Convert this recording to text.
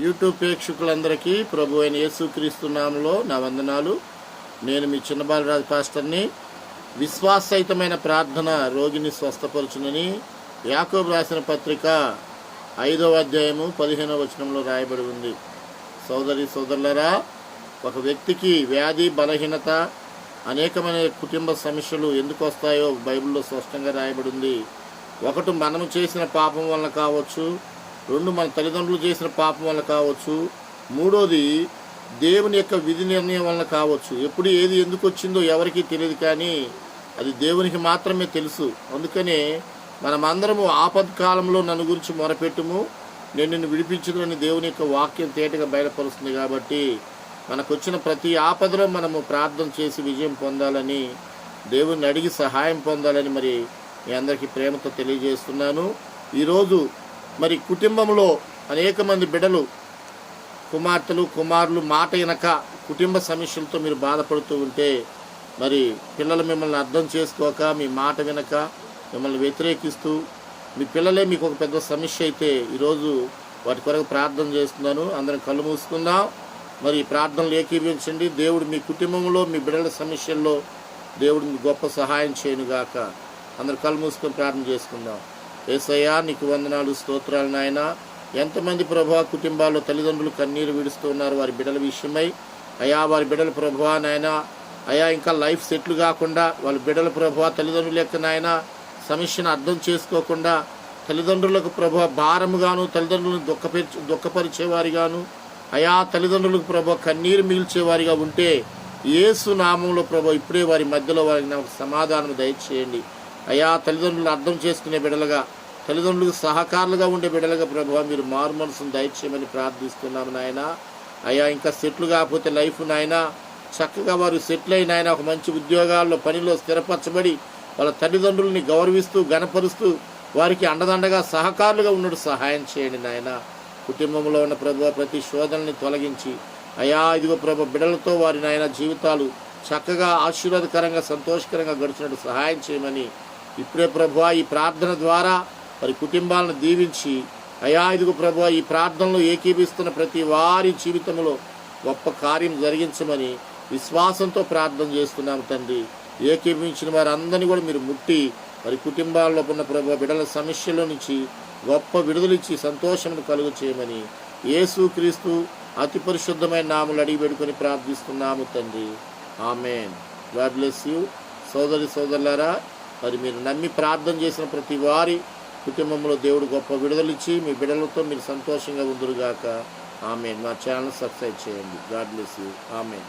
YouTube ప్రేక్షకులందరికీ ప్రభు అయిన యేసుక్రీస్తు నామములో నా వందనాలు. నేను మీ చిన్న బాలరాజు పాస్టర్ని. విశ్వాససహితమైన ప్రార్థన రోగిని స్వస్థపరచునని యాకోబు రాసిన పత్రిక 5వ అధ్యాయము 15వ వచనంలో రాయబడి ఉంది. సోదరి సోదరులరా, ఒక వ్యక్తికి వ్యాధి, బలహీనత, అనేకమైన కుటుంబ సమస్యలు ఎందుకు వస్తాయో బైబిల్లో స్పష్టంగా రాయబడి ఉంది. ఒకటి, మనము చేసిన పాపం వల్ల కావచ్చు. 2, మన తల్లిదండ్రులు చేసిన పాపం వల్ల కావచ్చు. 3వది, దేవుని యొక్క విధి నిర్ణయం వలన కావచ్చు. ఎప్పుడు ఏది ఎందుకు వచ్చిందో ఎవరికీ తెలియదు, కానీ అది దేవునికి మాత్రమే తెలుసు. అందుకనే మనమందరము ఆపత్కాలంలో నన్ను గురించి మొరపెట్టుము, నేను నిన్ను విడిపించుదని దేవుని యొక్క వాక్యం తేటగా బయలుపరుస్తుంది. కాబట్టి మనకు వచ్చిన ప్రతి ఆపదలో మనము ప్రార్థన చేసి విజయం పొందాలని, దేవుని అడిగి సహాయం పొందాలని మరి మీ అందరికీ ప్రేమతో తెలియజేస్తున్నాను. ఈరోజు మరి కుటుంబంలో అనేక మంది బిడ్డలు, కుమార్తెలు, కుమారులు మాట వినక కుటుంబ సమస్యలతో మీరు బాధపడుతూ ఉంటే, మరి పిల్లలు మిమ్మల్ని అర్థం చేసుకోక, మీ మాట వినక మిమ్మల్ని వ్యతిరేకిస్తూ, మీ పిల్లలే మీకు ఒక పెద్ద సమస్య అయితే ఈరోజు వాటి కొరకు ప్రార్థన చేస్తున్నాను. అందరం కళ్ళు మూసుకుందాం. మరి ప్రార్థనలు ఏకీభవించండి. దేవుడు మీ కుటుంబంలో మీ బిడ్డల సమస్యల్లో దేవుడు మీ గొప్ప సహాయం చేయనుగాక. అందరు కళ్ళు మూసుకొని ప్రార్థన చేసుకుందాం. యేసయ్యా, నీకు వందనాలు, స్తోత్రాలు నాయనా. ఎంతమంది ప్రభువా కుటుంబాల్లో తల్లిదండ్రులు కన్నీరు విడుస్తూ ఉన్నారు వారి బిడ్డల విషయమై. అయా, వారి బిడ్డల ప్రభువా నాయనా, అయా ఇంకా లైఫ్ సెటిల్ కాకుండా వాళ్ళ బిడ్డల ప్రభువా తల్లిదండ్రుల యొక్క నాయన సమస్యను అర్థం చేసుకోకుండా, తల్లిదండ్రులకు ప్రభువా భారముగాను, తల్లిదండ్రులను దుఃఖపరిచేవారిగాను, అయా తల్లిదండ్రులకు ప్రభువా కన్నీరు మిగిల్చేవారిగా ఉంటే, యేసు నామంలో ప్రభువా ఇప్పుడే వారి మధ్యలో వారికి నాకు సమాధానం దయచేయండి. అయా, తల్లిదండ్రులు అర్థం చేసుకునే బిడ్డలుగా, తల్లిదండ్రులకు సహకారులుగా ఉండే బిడ్డలుగా ప్రభువా మీరు మారు మనసును దయచేయమని ప్రార్థిస్తున్నాము నాయన. అయా, ఇంకా సెటిల్ కాకపోతే లైఫ్ నాయన చక్కగా వారు సెటిల్ అయిన ఆయన ఒక మంచి ఉద్యోగాల్లో, పనిలో స్థిరపరచబడి వాళ్ళ తల్లిదండ్రులని గౌరవిస్తూ, గణపరుస్తూ, వారికి అండదండగా సహకారులుగా ఉన్నట్టు సహాయం చేయండి నాయన. కుటుంబంలో ఉన్న ప్రభువా ప్రతి శోధనని తొలగించి, అయా ఇదిగో ప్రభు బిడ్డలతో వారి నాయన జీవితాలు చక్కగా ఆశీర్వాదకరంగా సంతోషకరంగా గడిచినట్టు సహాయం చేయమని ఇప్పుడే ప్రభువా ఈ ప్రార్థన ద్వారా వారి కుటుంబాలను దీవించి, అయా ఇదిగో ప్రభువా ఈ ప్రార్థనలో ఏకీభిస్తున్న ప్రతి వారి జీవితంలో గొప్ప కార్యం జరిగించమని విశ్వాసంతో ప్రార్థన చేస్తున్నాము తండ్రి. ఏకీభించిన వారందరినీ కూడా మీరు ముట్టి వారి కుటుంబాల్లో ఉన్న ప్రభువా బిడ్డల సమస్యల నుంచి గొప్ప విడుదలిచ్చి సంతోషమును కలుగు చేయమని యేసుక్రీస్తు అతి పరిశుద్ధమైన నామములు అడిగి పెట్టుకొని ప్రార్థిస్తున్నాము తండ్రి. ఆమెన్. God bless you. సోదరి సోదరులారా, మరి మీరు నమ్మి ప్రార్థన చేసిన ప్రతి వారి కుటుంబంలో దేవుడు గొప్ప విడుదలిచ్చి మీ బిడ్డలతో మీరు సంతోషంగా ఉందురుగాక. ఆమెన్. మా ఛానల్ సబ్స్క్రైబ్ చేయండి. God bless you. ఆమెన్.